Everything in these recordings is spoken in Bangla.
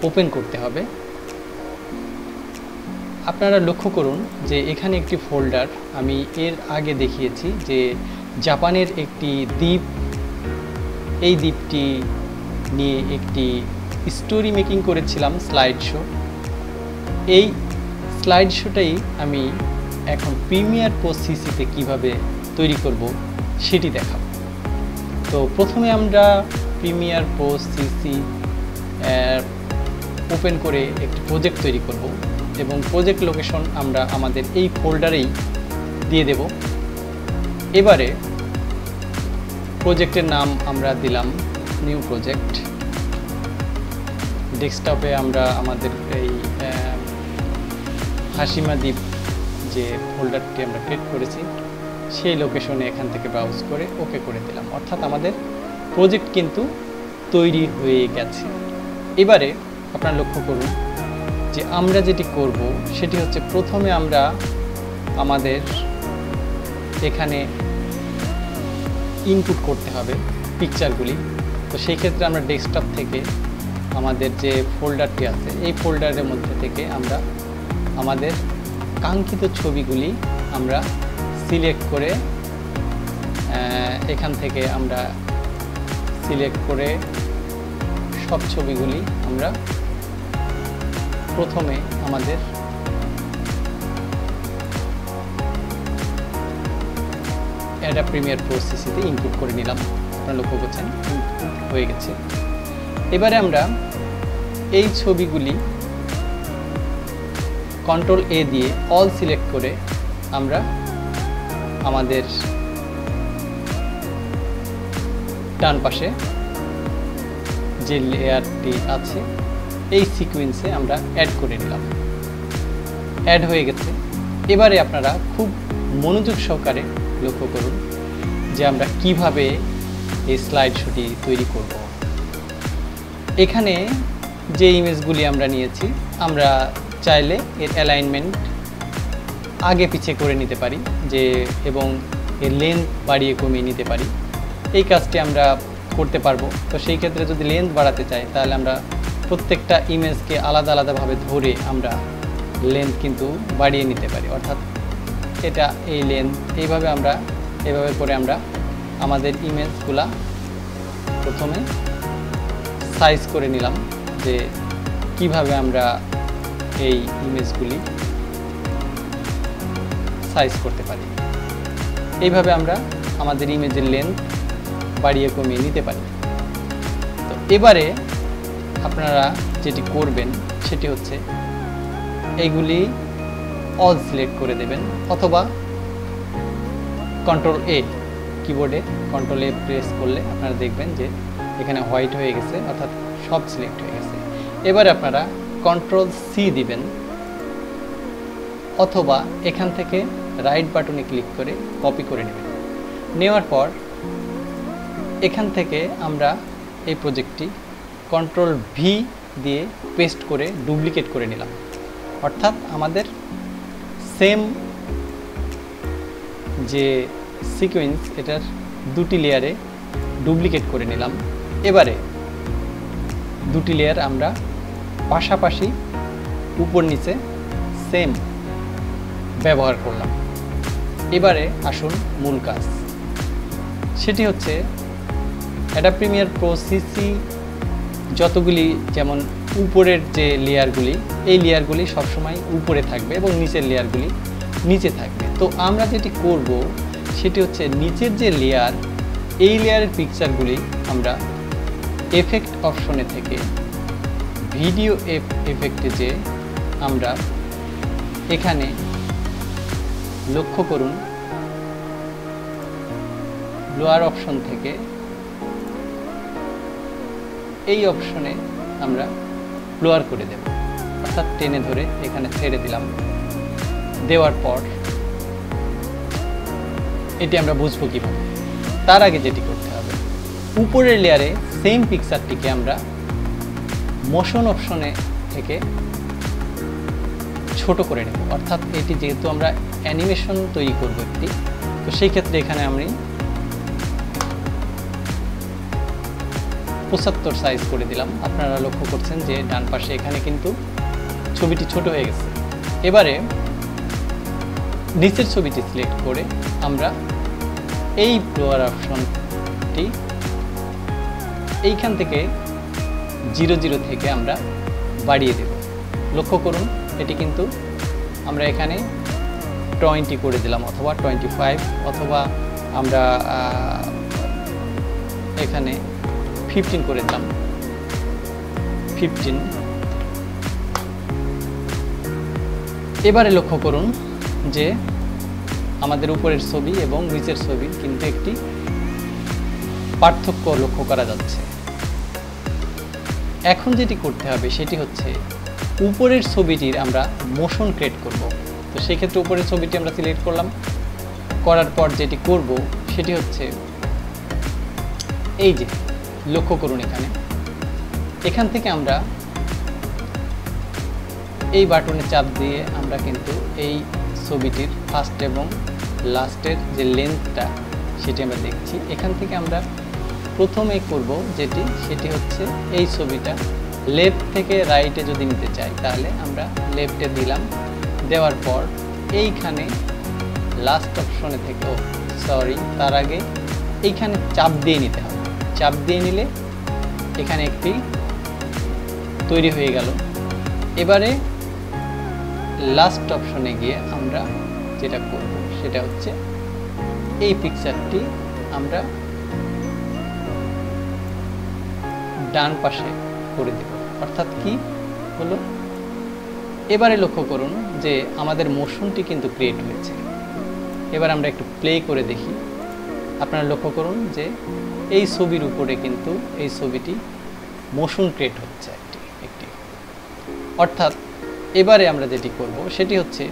ওপেন করতে হবে। আপনারা লক্ষ্য করুন যে এখানে একটি ফোল্ডার আমি এর আগে দেখিয়েছি যে জাপানের একটি দ্বীপ, এই দ্বীপটি নিয়ে একটি স্টোরি মেকিং করেছিলাম, স্লাইড শো। এই স্লাইড শোটাই আমি এখন প্রিমিয়ার প্রো সিসিতে কীভাবে তৈরি করব সেটি দেখাবো। তো প্রথমে আমরা প্রিমিয়ার প্রো সিসি ওপেন করে একটি প্রজেক্ট তৈরি করব এবং প্রজেক্ট লোকেশন আমরা আমাদের এই ফোল্ডারেই দিয়ে দেব। এবারে প্রজেক্টের নাম আমরা দিলাম নিউ প্রজেক্ট। ডেস্কটপে আমরা আমাদের এই হাসিমা দ্বীপ যে ফোল্ডারটি আমরা ক্রিয়েট করেছি সেই লোকেশনে এখান থেকে ব্রাউজ করে ওকে করে দিলাম, অর্থাৎ আমাদের প্রজেক্ট কিন্তু তৈরি হয়ে গেছে। এবারে আপনারা লক্ষ্য করুন যে আমরা যেটি করব সেটি হচ্ছে প্রথমে আমরা আমাদের এখানে ইনপুট করতে হবে পিকচারগুলি। তো সেই ক্ষেত্রে আমরা ডেস্কটপ থেকে আমাদের যে ফোল্ডারটি আছে এই ফোল্ডারের মধ্যে থেকে আমরা আমাদের কাঙ্ক্ষিত ছবিগুলি আমরা সিলেক্ট করে এখান থেকে আমরা সিলেক্ট করে সব ছবিগুলি আমরা প্রথমে আমাদের অ্যাডোব প্রিমিয়ার প্রো সিসিতে ইনপুট করে নিলাম। আপনারা লক্ষ্য করছেন ইনপুট হয়ে গেছে। এবারে আমরা এই ছবিগুলি কন্ট্রোল এ দিয়ে অল সিলেক্ট করে আমরা আমাদের ডান পাশে যে লেয়ারটি আছে এই সিকোয়েন্সে আমরা অ্যাড করে নিলাম। অ্যাড হয়ে গেছে। এবারে আপনারা খুব মনোযোগ সহকারে লক্ষ্য করুন যে আমরা কিভাবে এই স্লাইড শোটি তৈরি করব। এখানে যে ইমেজগুলি আমরা নিয়েছি আমরা চাইলে এর অ্যালাইনমেন্ট আগে পিছে করে নিতে পারি যে এবং এর লেন্থ বাড়িয়ে কমিয়ে নিতে পারি। এই কাজটি আমরা করতে পারবো। তো সেই ক্ষেত্রে যদি লেন্থ বাড়াতে চাই তাহলে আমরা প্রত্যেকটা ইমেজকে আলাদা আলাদাভাবে ধরে আমরা লেন্থ কিন্তু বাড়িয়ে নিতে পারি, অর্থাৎ এটা এই লেন্থ এইভাবে করে আমরা আমাদের ইমেজগুলা প্রথমে সাইজ করে নিলাম যে কিভাবে আমরা এই ইমেজগুলি সাইজ করতে পারি। এইভাবে আমরা আমাদের ইমেজের লেন্থ বাড়িয়ে কমিয়ে নিতে পারি। তো এবারে আপনারা যেটি করবেন সেটি হচ্ছে এইগুলি অল সিলেক্ট করে দেবেন অথবা কন্ট্রোল এ, কিবোর্ডে কন্ট্রোল এ প্রেস করলে আপনারা দেখবেন যে এখানে হোয়াইট হয়ে গেছে, অর্থাৎ সব সিলেক্ট হয়ে গেছে। এবারে আপনারা কন্ট্রোল সি দিবেন অথবা এখান থেকে রাইট বাটনে ক্লিক করে কপি করে নেবেন। নেওয়ার পর এখান থেকে আমরা এই প্রজেক্টটি কন্ট্রোল ভি দিয়ে পেস্ট করে ডুপ্লিকেট করে নিলাম, অর্থাৎ আমাদের সেম যে সিকোয়েন্স এটার দুটি লেয়ারে ডুপ্লিকেট করে নিলাম। এবারে দুটি লেয়ার আমরা পাশাপাশি উপর নিচে সেম ব্যবহার করলাম। এবারে আসুন মূল কাজ, সেটি হচ্ছে অ্যাডোব প্রিমিয়ার প্রো সিসি যতগুলি যেমন উপরের যে লেয়ারগুলি এই লেয়ারগুলি সবসময় উপরে থাকবে এবং নিচের লেয়ারগুলি নিচে থাকবে। তো আমরা যেটি করব সেটি হচ্ছে নিচের যে লেয়ার এই লেয়ারের পিকচারগুলি আমরা এফেক্ট অপশনে থেকে ভিডিও এফেক্টে যে আমরা এখানে লক্ষ্য করুন ব্লোয়ার অপশন থেকে এই অপশনে আমরা ব্লোয়ার করে দেব, অর্থাৎ টেনে ধরে এখানে ছেড়ে দিলাম। দেওয়ার পর এটি আমরা বুঝবো কিভাবে। তার আগে যেটি করতে হবে উপরের লেয়ারে সেম পিকচারটিকে আমরা মোশন অপশনে থেকে ছোট করে নেব, অর্থাৎ এটি যেহেতু আমরা অ্যানিমেশন তৈরি করব একটি, তো সেই ক্ষেত্রে এখানে আমি 75 সাইজ করে দিলাম। আপনারা লক্ষ্য করছেন যে ডান পাশে এখানে কিন্তু ছবিটি ছোট হয়ে গেছে। এবারে নিচের ছবিটি সিলেক্ট করে আমরা এই ব্লোয়ার অপশনটি এইখান থেকে 00 থেকে আমরা বাড়িয়ে দেব। লক্ষ্য করুন এটি কিন্তু আমরা এখানে 20 করে দিলাম, অথবা 25, অথবা আমরা এখানে 15 করে দিলাম, 15। এবারে লক্ষ্য করুন যে আমাদের উপরের ছবি এবং নিচের ছবি কিন্তু একটি পার্থক্য লক্ষ্য করা যাচ্ছে। এখন যেটি করতে হবে সেটি হচ্ছে উপরের ছবিটির আমরা মোশন ক্রিয়েট করব। তো সেক্ষেত্রে উপরের ছবিটি আমরা সিলেক্ট করলাম, করার পর যেটি করব সেটি হচ্ছে এই যে লক্ষ্য করুন এখান থেকে আমরা এই বাটনে চাপ দিয়ে আমরা কিন্তু এই ছবিটির ফার্স্ট এবং লাস্টের যে লেন্থটা সেটি আমরা দেখছি। এখান থেকে আমরা প্রথমে করব সেটি হচ্ছে এই ছবিটা লেফট থেকে রাইটে যদি নিতে চাই তাহলে আমরা লেফটে দিলাম, দেওয়ার পর এইখানে লাস্ট অপশনে থেকে তার আগে এইখানে চাপ দিয়ে নিতে হবে। চাপ দিয়ে নিলে এখানে একটি তৈরি হয়ে গেল। এবারে লাস্ট অপশনে গিয়ে আমরা যেটা করব সেটা হচ্ছে এই পিকচারটি আমরা ডান পাশে করে দেব। অর্থাৎ কি হলো, এবারে লক্ষ্য করুন যে আমাদের মোশনটি কিন্তু ক্রিয়েট হয়েছে। এবার আমরা একটু প্লে করে দেখি। আপনারা লক্ষ্য করুন যে এই ছবির উপরে কিন্তু এই ছবিটি মোশন ক্রিয়েট হচ্ছে একটি। অর্থাৎ এবারে আমরা যেটি করব সেটি হচ্ছে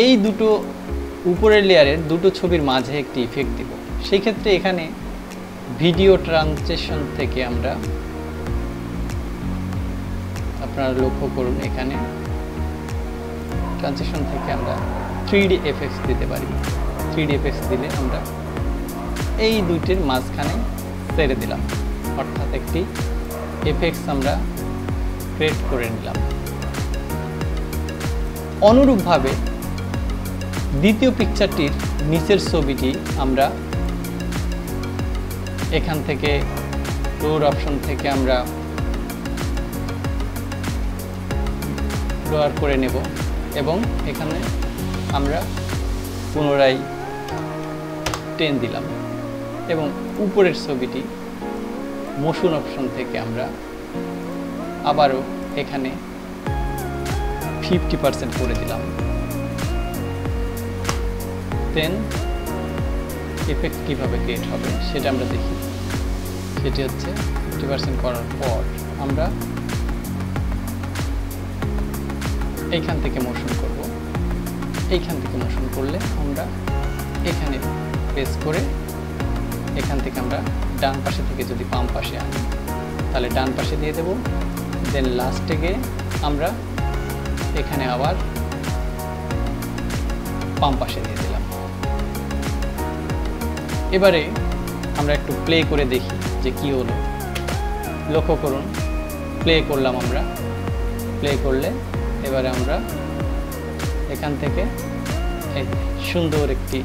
এই দুটো উপরের লেয়ারের দুটো ছবির মাঝে একটি ইফেক্ট দেব। সেই ক্ষেত্রে এখানে ভিডিও ট্রানজিশন থেকে আমরা, আপনারা লক্ষ্য করুন এখানে ট্রানজিশন থেকে আমরা 3D এফেক্টস দিতে পারি। 3D এফেক্টস দিলে আমরা এই দুইটির মাঝখানে ছেড়ে দিলাম, অর্থাৎ একটি এফেক্টস আমরা ক্রিয়েট করে নিলাম। অনুরূপভাবে দ্বিতীয় পিকচারটির নিচের ছবিটি আমরা এখান থেকে ব্লোর অপশন থেকে আমরা ব্লোর করে নেব এবং এখানে আমরা পুনরায় টেন দিলাম এবং উপরের ছবিটি মোশন অপশন থেকে আমরা আবারও এখানে 50% করে দিলাম। দেন ইফেক্ট কীভাবে ক্রিয়েট হবে সেটা আমরা দেখি। সেটি হচ্ছে 50% করার পর আমরা এইখান থেকে মোশন করব। এইখান থেকে মোশন করলে আমরা এখানে প্রেস করে এখান থেকে আমরা ডান পাশে থেকে যদি বাম পাশে আনি তাহলে ডান পাশে দিয়ে দেব। দেন লাস্টে গিয়ে আমরা এখানে আবার বাম পাশে দিয়ে দিলাম। এবারে আমরা একটু প্লে করে দেখি যে কি হলো। লক্ষ্য করুন প্লে করলাম আমরা। প্লে করলে এবারে আমরা এখান থেকে সুন্দর একটি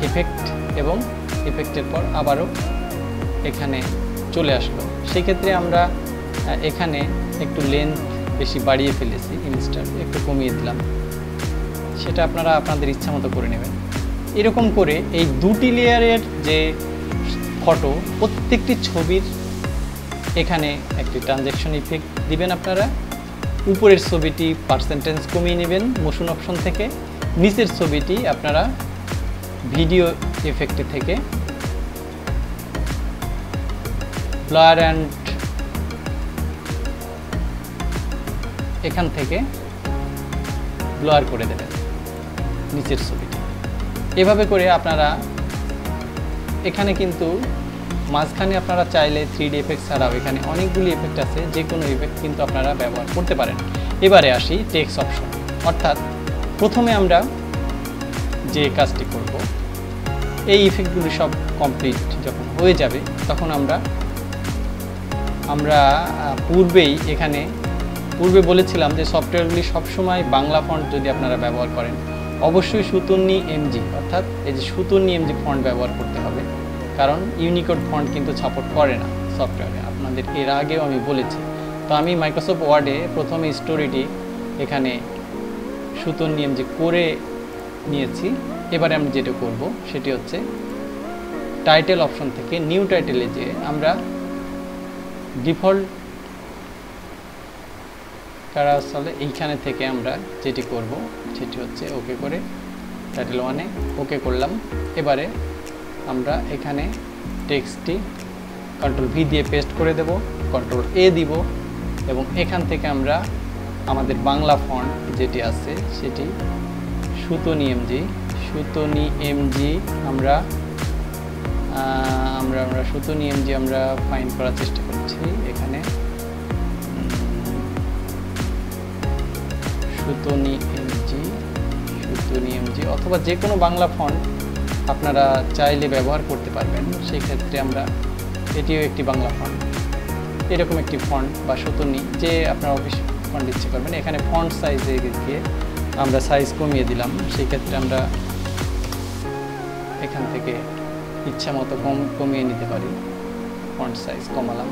ইফেক্ট এবং ইফেক্টের পর আবারও এখানে চলে আসলো। সেক্ষেত্রে আমরা এখানে একটু লেন্থ বেশি বাড়িয়ে ফেলেছি, ইমেজটা একটু কমিয়ে দিলাম। সেটা আপনারা আপনাদের ইচ্ছা মতো করে নেবেন। এরকম করে এই দুটি লেয়ারের যে ফটো প্রত্যেকটি ছবির এখানে একটি ট্রানজ্যাকশন ইফেক্ট দিবেন আপনারা। উপরের ছবিটি পার্সেন্টেজ কমিয়ে নেবেন মোশন অপশন থেকে, নিচের ছবিটি আপনারা ভিডিও ইফেক্টে থেকে ব্লার অ্যান্ড এখান থেকে ব্লার করে দেবেন নিচের ছবিটি। এভাবে করে আপনারা এখানে কিন্তু মাঝখানে আপনারা চাইলে 3D এফেক্ট ছাড়াও এখানে অনেকগুলি এফেক্ট আছে, যে কোনো এফেক্ট কিন্তু আপনারা ব্যবহার করতে পারেন। এবারে আসি টেক্সট অপশন। অর্থাৎ প্রথমে আমরা যে কাজটি করব, এই ইফেক্টগুলি সব কমপ্লিট যখন হয়ে যাবে তখন আমরা আমরা পূর্বে বলেছিলাম যে সফটওয়্যারগুলি সবসময় বাংলা ফন্ট যদি আপনারা ব্যবহার করেন অবশ্যই সুতুন্নি এমজি অর্থাৎ এই যে সুতুন্নি এমজি ফন্ট ব্যবহার করতে হবে, কারণ ইউনিকোড ফন্ট কিন্তু সাপোর্ট করে না সফটওয়্যারে, আপনাদের এর আগেও আমি বলেছি। তো আমি মাইক্রোসফট ওয়ার্ডে প্রথমে স্টোরিটি এখানে সুতুন্নি এমজি করে নিয়েছি। এবারে আমি যেটা করব সেটি হচ্ছে টাইটেল অপশন থেকে নিউ টাইটেলে যে আমরা ডিফল্ট ক্যারাসলে এইখানে থেকে আমরা যেটি করব সেটি হচ্ছে ওকে করে টাইটেল 1-এ ওকে করলাম। এবারে আমরা এখানে টেক্সটটি কন্ট্রোল-V দিয়ে পেস্ট করে দেব, কন্ট্রোল-A দিব এবং এখান থেকে আমরা আমাদের বাংলা ফন্ট যেটি আছে সেটি সুতুন্নি এমজি আমরা সুতুন্নি এমজি আমরা ফাইন্ড করার চেষ্টা করছি। এখানে সুতুন্নি এমজি অথবা যে কোনো বাংলা ফন্ট আপনারা চাইলে ব্যবহার করতে পারবেন। সেই ক্ষেত্রে আমরা এটিও একটি বাংলা ফন্ট, এরকম একটি ফন্ট বা সুতুন্নি যে আপনারা অফিস ফন্ট ইচ্ছে করবেন। এখানে ফন্ট সাইজে গিয়ে আমরা সাইজ কমিয়ে দিলাম, সেই ক্ষেত্রে আমরা এখান থেকে ইচ্ছা মতো কমিয়ে নিতে পারি, ফন্ট সাইজ কমালাম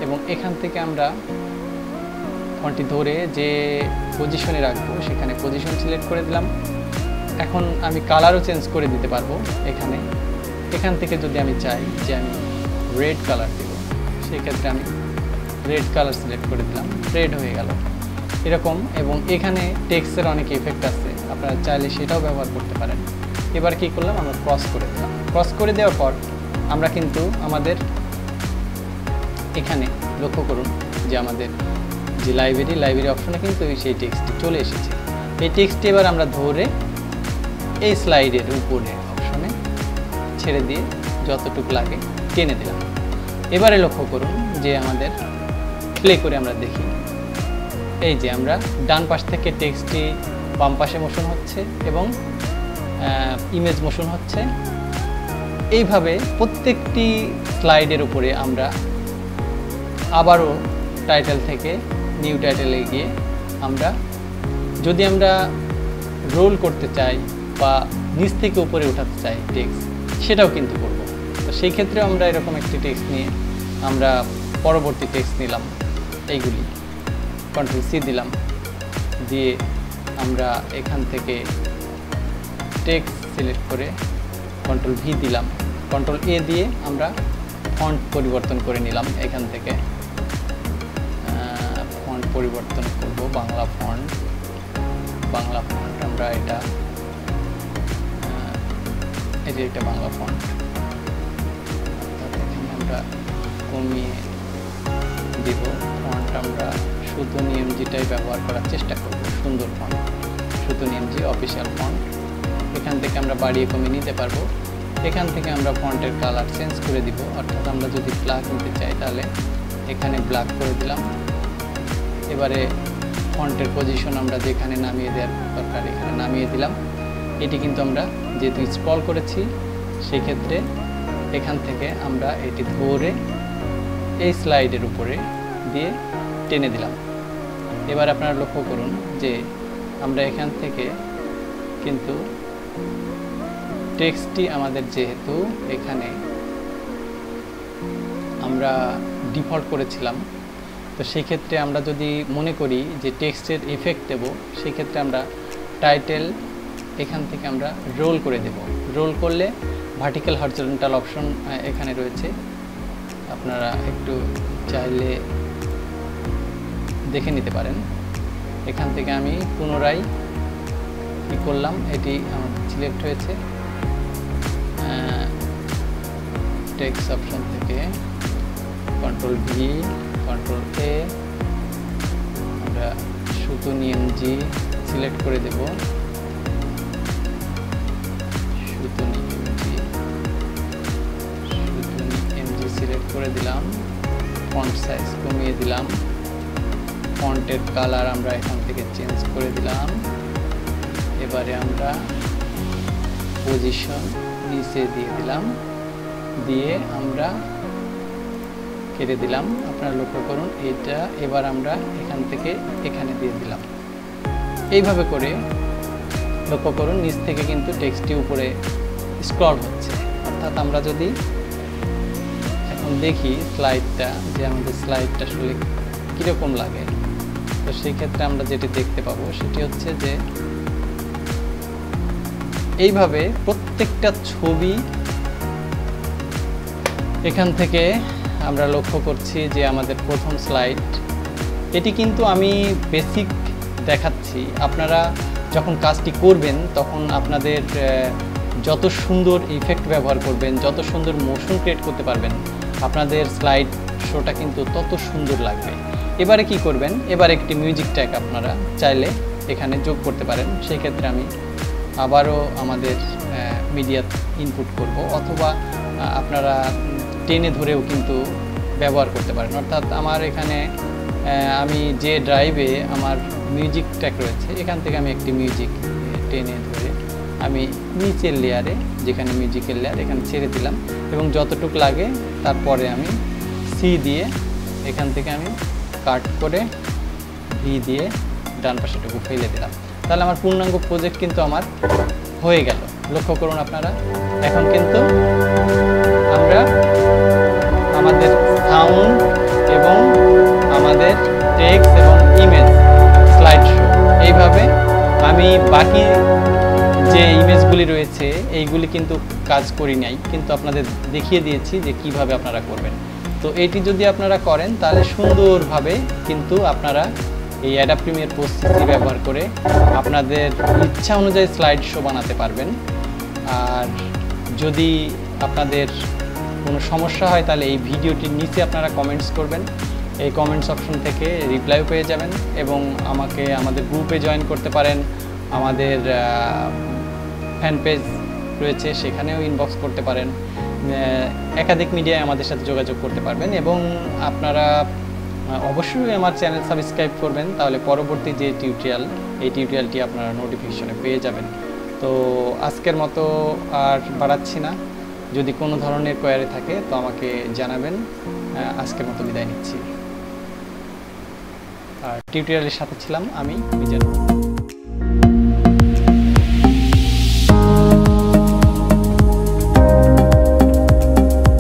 এবং এখান থেকে আমরা ফন্টটি ধরে যে পজিশনে রাখবো সেখানে পজিশন সিলেক্ট করে দিলাম। এখন আমি কালারও চেঞ্জ করে দিতে পারবো। এখান থেকে যদি আমি চাই যে আমি রেড কালার দেব, সেই ক্ষেত্রে আমি রেড কালার সিলেক্ট করে দিলাম, রেড হয়ে গেল এরকম। এবং এখানে টেক্সটের অনেক ইফেক্ট আছে, আপনারা চাইলে সেটাও ব্যবহার করতে পারেন। এবার কি করলাম, আমরা ক্রস করে দিলাম। ক্রস করে দেওয়ার পর আমরা কিন্তু আমাদের এখানে লক্ষ্য করুন যে আমাদের যে লাইব্রেরি অপশনে কিন্তু সেই টেক্সটটি চলে এসেছে। এই টেক্সটটি এবার আমরা ধরে এই স্লাইডের উপরে অপশনে ছেড়ে দিয়ে যতটুকু লাগে টেনে দিলাম। এবারে লক্ষ্য করুন যে আমাদের প্লে করে আমরা দেখি, এই যে আমরা ডান পাশ থেকে টেক্সটটি বাম পাশে মোশন হচ্ছে এবং ইমেজ মোশন হচ্ছে। এইভাবে প্রত্যেকটি স্লাইডের উপরে আমরা আবারও টাইটেল থেকে নিউ টাইটেলে গিয়ে যদি আমরা রোল করতে চাই বা নিচ থেকে উপরে উঠাতে চাই টেক্সট, সেটাও কিন্তু করব। তো সেই ক্ষেত্রে আমরা এরকম একটি টেক্সট নিয়ে আমরা পরবর্তী টেক্সট নিলাম, এইগুলি কন্ট্রোল-C দিলাম, দিয়ে আমরা এখান থেকে টেক্সট সিলেক্ট করে কন্ট্রোল-V দিলাম, কন্ট্রোল-A দিয়ে আমরা ফন্ট পরিবর্তন করে নিলাম। এখান থেকে ফন্ট পরিবর্তন করব, বাংলা ফন্ট আমরা এটা বাংলা ফন্ট, এখানে আমরা কমিয়ে দিব। ফন্ট আমরা সুতুন্নি এমজিটাই ব্যবহার করার চেষ্টা করব, সুন্দর ফন্ট সুতুন্নি এমজি অফিসিয়াল ফন্ট। এখান থেকে আমরা বাড়িয়ে কমিয়ে নিতে পারবো। এখান থেকে আমরা ফন্টের কালার চেঞ্জ করে দিব, অর্থাৎ আমরা যদি ব্ল্যাক নিতে চাই তাহলে এখানে ব্ল্যাক করে দিলাম। এবারে ফন্টের পজিশন আমরা যেখানে নামিয়ে দেওয়ার দরকার এখানে নামিয়ে দিলাম। এটি কিন্তু আমরা যেহেতু স্ক্রল করেছি সেই ক্ষেত্রে এখান থেকে আমরা এটি ধরে এই স্লাইডের উপরে দিয়ে টেনে দিলাম। এবার আপনারা লক্ষ্য করুন যে আমরা এখান থেকে কিন্তু টেক্সটটি আমাদের যেহেতু এখানে আমরা ডিফল্ট করেছিলাম, তো সেই ক্ষেত্রে আমরা যদি মনে করি যে টেক্সটের ইফেক্ট দেব, সেই ক্ষেত্রে আমরা টাইটেল এখান থেকে আমরা রোল করে দেব। রোল করলে ভার্টিক্যাল হরিজন্টাল অপশন এখানে রয়েছে, আপনারা একটু চাইলে দেখে নিতে পারেন। এখান থেকে আমি পুনরায় কি করলাম, এটি আমার সিলেক্ট হয়েছে, টেক্সট অপশন থেকে কন্ট্রোল-V কন্ট্রোল-A আমরা সুতুন্নি এমজি সিলেক্ট করে দেব, সুতুন্নি এমজি সিলেক্ট করে দিলাম। ফন্ট সাইজ কমিয়ে দিলাম, ফন্টের কালার আমরা এখান থেকে চেঞ্জ করে দিলাম। এবারে আমরা পজিশন নিচে দিয়ে দিলাম, দিয়ে আমরা কেটে দিলাম। আপনারা লক্ষ্য করুন এইটা এবার আমরা এখান থেকে এখানে দিয়ে দিলাম। এইভাবে করে লক্ষ্য করুন নিচ থেকে কিন্তু টেক্সটটি উপরে স্ক্রল হচ্ছে। অর্থাৎ আমরা যদি এখন দেখি স্লাইডটা, যে আমাদের স্লাইডটা আসলে কীরকম লাগে, তো সেই ক্ষেত্রে আমরা যেটি দেখতে পাবো সেটি হচ্ছে যে এইভাবে প্রত্যেকটা ছবি এখান থেকে আমরা লক্ষ্য করছি যে আমাদের প্রথম স্লাইড, এটি কিন্তু আমি বেসিক দেখাচ্ছি। আপনারা যখন কাজটি করবেন তখন আপনাদের যত সুন্দর ইফেক্ট ব্যবহার করবেন, যত সুন্দর মোশন ক্রিয়েট করতে পারবেন, আপনাদের স্লাইড শোটা কিন্তু তত সুন্দর লাগবে। এবারে কি করবেন, এবার একটি মিউজিক ট্র্যাক আপনারা চাইলে এখানে যোগ করতে পারেন। সেই ক্ষেত্রে আমি আবারও আমাদের মিডিয়া ইনপুট করব, অথবা আপনারা টেনে ধরেও কিন্তু ব্যবহার করতে পারেন। অর্থাৎ আমার এখানে আমি যে ড্রাইভে আমার মিউজিক ট্র্যাক রয়েছে, এখান থেকে আমি একটি মিউজিক টেনে ধরে আমি নিচের লেয়ারে, যেখানে মিউজিকের লেয়ার, এখানে ছেড়ে দিলাম এবং যতটুকু লাগে তারপরে আমি সি দিয়ে এখান থেকে আমি কাট করে ভি দিয়ে ডান পাশেটুকু ফেলে দিলাম। তাহলে আমার পূর্ণাঙ্গ প্রজেক্ট কিন্তু আমার হয়ে গেল। লক্ষ্য করুন আপনারা, এখন কিন্তু আমরা আমাদের সাউন্ড এবং আমাদের টেক্সট এবং ইমেজ স্লাইড শো, এইভাবে আমি বাকি যে ইমেজগুলি রয়েছে এইগুলি কিন্তু কাজ করি নাই, কিন্তু আপনাদের দেখিয়ে দিয়েছি যে কিভাবে আপনারা করবেন। তো এটি যদি আপনারা করেন তাহলে সুন্দরভাবে কিন্তু আপনারা এই অ্যাডাব প্রিমিয়ার প্রো সিসি ব্যবহার করে আপনাদের ইচ্ছা অনুযায়ী স্লাইড শো বানাতে পারবেন। আর যদি আপনাদের কোনো সমস্যা হয় তাহলে এই ভিডিওটির নিচে আপনারা কমেন্টস করবেন, এই কমেন্টস অপশন থেকে রিপ্লাইও পেয়ে যাবেন এবং আমাকে আমাদের গ্রুপে জয়েন করতে পারেন। আমাদের ফ্যান পেজ রয়েছে, সেখানেও ইনবক্স করতে পারেন। একাধিক মিডিয়ায় আমাদের সাথে যোগাযোগ করতে পারবেন এবং আপনারা অবশ্যই আমার চ্যানেল সাবস্ক্রাইব করবেন, তাহলে পরবর্তী যে টিউটোরিয়াল, এই টিউটোরিয়ালটি আপনারা নোটিফিকেশনে পেয়ে যাবেন। তো আজকের মতো আর বাড়াচ্ছি না, যদি কোনো ধরনের কোয়ারি থাকে তো আমাকে জানাবেন। আজকের মতো বিদায় নিচ্ছি। আর টিউটোরিয়ালের সাথে ছিলাম আমি মিজানুর।